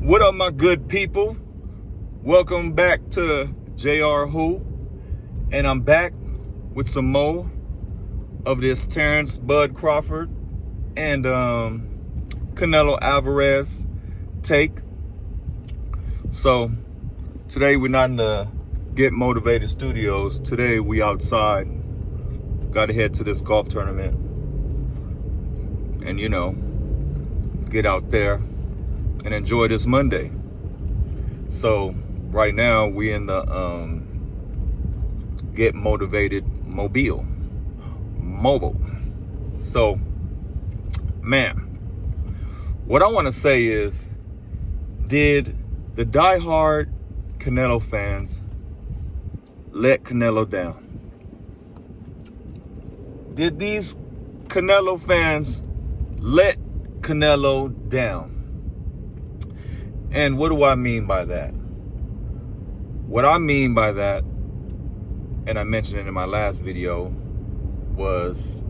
What up, my good people? Welcome back to JR Who, and I'm back with some more of this Terence Bud Crawford and Canelo Alvarez take. So today we're not in the Get Motivated Studios. Today we outside. Got to head to this golf tournament, and get out there and enjoy this Monday. So right now we in the Get Motivated mobile. So man, what I want to say is, did the diehard Canelo fans let Canelo down? Did these Canelo fans let Canelo down? And what do I mean by that? What I mean by that, and I mentioned it in my last video, was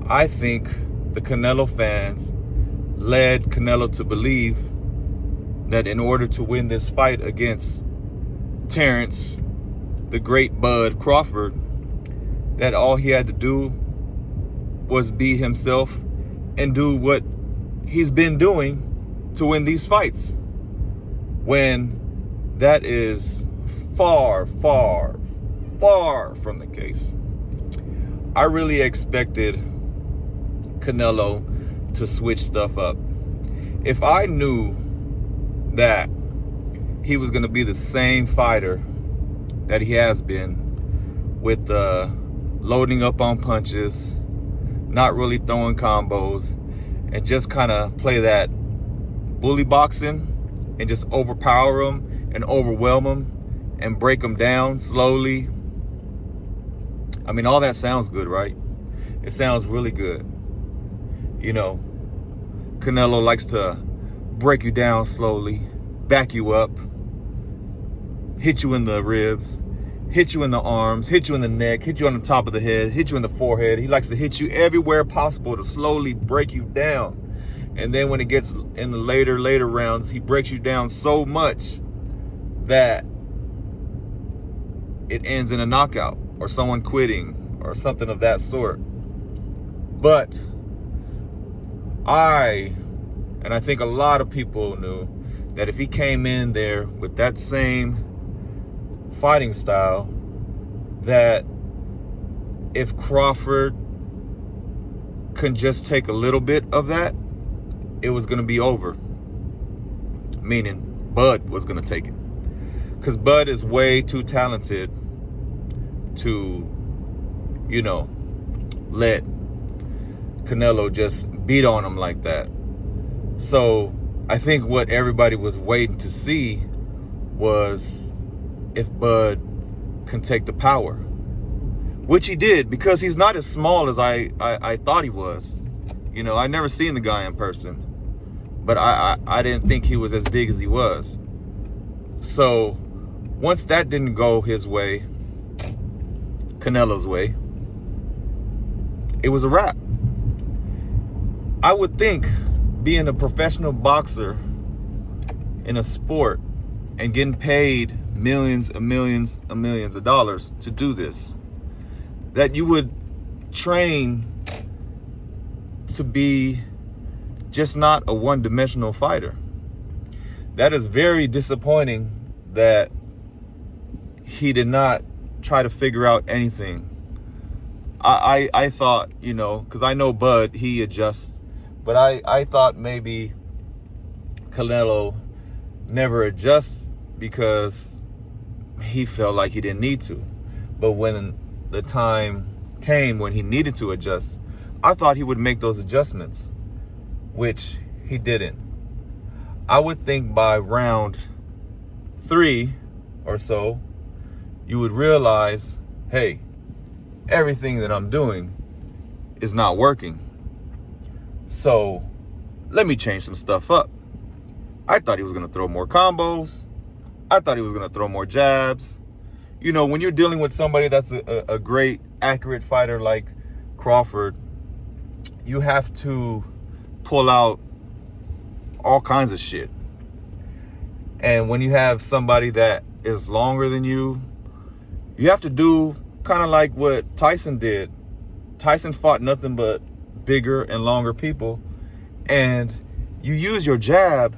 I think the Canelo fans led Canelo to believe that in order to win this fight against Terence, the great Bud Crawford, that all he had to do was be himself and do what he's been doing to win these fights, when that is far, far, far from the case. I really expected Canelo to switch stuff up. If I knew that he was going to be the same fighter that he has been, with loading up on punches, not really throwing combos, and just kind of play that bully boxing and just overpower him and overwhelm him and break him down slowly. I mean, all that sounds good, right? It sounds really good. Canelo likes to break you down slowly, back you up, hit you in the ribs, hit you in the arms, hit you in the neck, hit you on the top of the head, hit you in the forehead. He likes to hit you everywhere possible to slowly break you down. And then when it gets in the later rounds, he breaks you down so much that it ends in a knockout or someone quitting or something of that sort. But I think a lot of people knew that if he came in there with that same fighting style, that if Crawford can just take a little bit of that, it was going to be over. Meaning Bud was going to take it. Because Bud is way too talented to, let Canelo just beat on him like that. So I think what everybody was waiting to see was if Bud can take the power, which he did, because he's not as small as I thought he was. I never seen the guy in person, but I didn't think he was as big as he was. So once that didn't go his way, Canelo's way, it was a wrap. I would think, being a professional boxer in a sport and getting paid millions and millions and millions of dollars to do this, that you would train to be just not a one-dimensional fighter. That is very disappointing that he did not try to figure out anything. I thought, because I know Bud, he adjusts, but I thought maybe Canelo never adjusts because he felt like he didn't need to. But when the time came when he needed to adjust, I thought he would make those adjustments, which he didn't. I would think by round 3 or so, you would realize, hey, everything that I'm doing is not working. So let me change some stuff up. I thought he was going to throw more combos. I thought he was going to throw more jabs. When you're dealing with somebody that's a great, accurate fighter like Crawford, you have to pull out all kinds of shit. And when you have somebody that is longer than you have to do kind of like what Tyson did. Tyson fought nothing but bigger and longer people. And you use your jab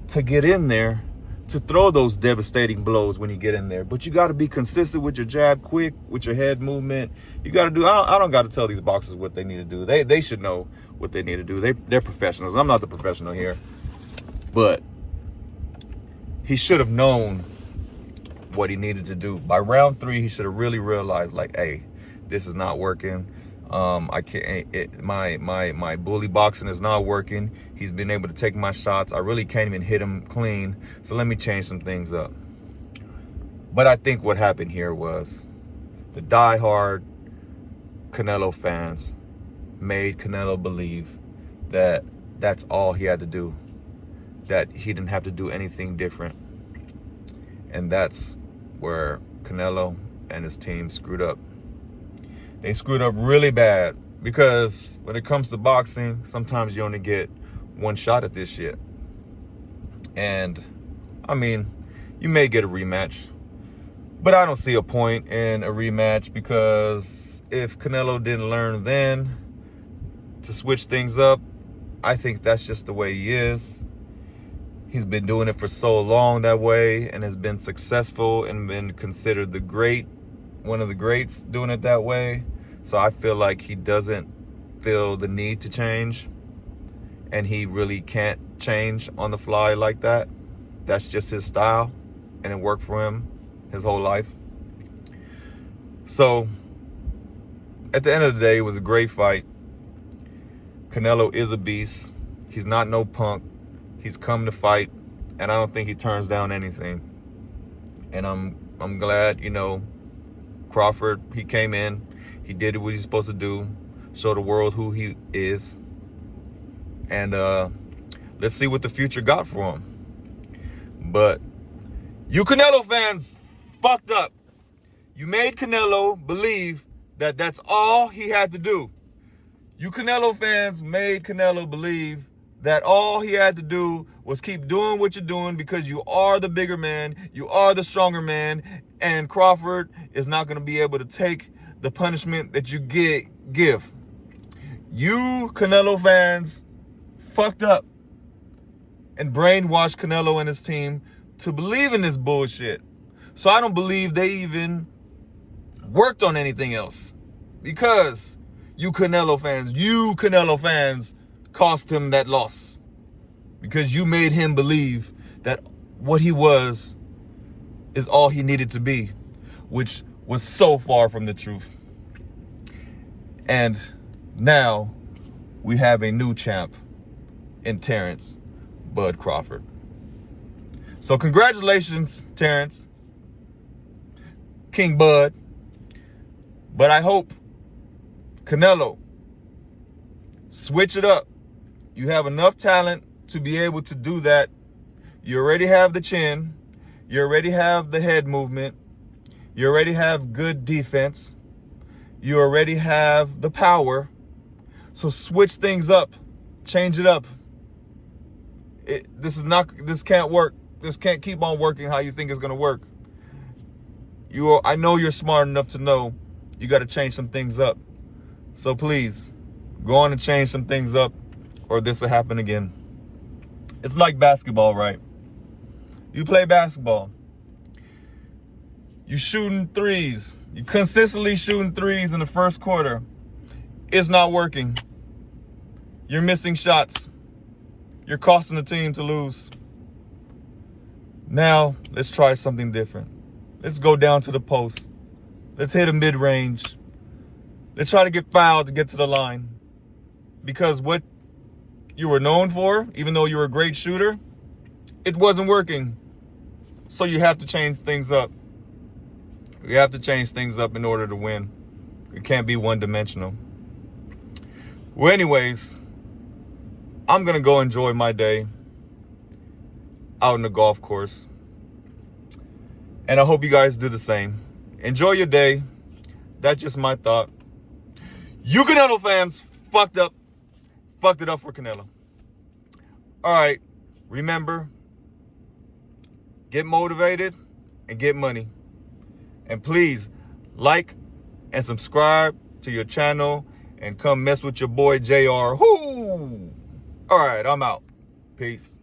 to get in there, to throw those devastating blows when you get in there. But you got to be consistent with your jab, quick with your head movement. You got to do, I don't got to tell these boxers what they need to do. They should know what they need to do. They're professionals. I'm not the professional here. But he should have known what he needed to do. By round 3, he should have really realized, like, hey, this is not working. I can't. My bully boxing is not working. He's been able to take my shots. I really can't even hit him clean. So let me change some things up. But I think what happened here was the diehard Canelo fans made Canelo believe that that's all he had to do, that he didn't have to do anything different. And that's where Canelo and his team screwed up. They screwed up really bad, because when it comes to boxing, sometimes you only get one shot at this shit. And I mean, you may get a rematch, but I don't see a point in a rematch, because if Canelo didn't learn then to switch things up, I think that's just the way he is. He's been doing it for so long that way and has been successful and been considered one of the greats doing it that way. So I feel like he doesn't feel the need to change, and he really can't change on the fly like that. That's just his style, and it worked for him his whole life. So at the end of the day, it was a great fight. Canelo is a beast. He's not no punk. He's come to fight, and I don't think he turns down anything. And I'm glad, Crawford, he came in, he did what he's supposed to do, show the world who he is. And let's see what the future got for him. But you Canelo fans fucked up. You made Canelo believe that that's all he had to do. You Canelo fans made Canelo believe that all he had to do was keep doing what you're doing, because you are the bigger man, you are the stronger man, and Crawford is not going to be able to take the punishment that you give. You Canelo fans fucked up and brainwashed Canelo and his team to believe in this bullshit. So I don't believe they even worked on anything else, because you Canelo fans cost him that loss, because you made him believe that what he was is all he needed to be, which was so far from the truth. And now we have a new champ in Terence Bud Crawford. So congratulations, Terence, King Bud. But I hope, Canelo, switch it up. You have enough talent to be able to do that. You already have the chin. You already have the head movement. You already have good defense. You already have the power. So switch things up. Change it up. This can't work. This can't keep on working how you think it's going to work. I know you're smart enough to know you got to change some things up. So please, go on and change some things up, or this will happen again. It's like basketball, right? You play basketball. You shooting threes. You consistently shooting threes in the first quarter. It's not working. You're missing shots. You're costing the team to lose. Now, let's try something different. Let's go down to the post. Let's hit a mid-range. Let's try to get fouled to get to the line. Because what you were known for, even though you were a great shooter, it wasn't working. So you have to change things up. You have to change things up in order to win. It can't be one-dimensional. Well, anyways, I'm going to go enjoy my day out in the golf course. And I hope you guys do the same. Enjoy your day. That's just my thought. You Canelo fans fucked it up for Canelo. All right, remember, get motivated, and get money. And please like and subscribe to your channel and come mess with your boy JR. Whoo! All right, I'm out. Peace.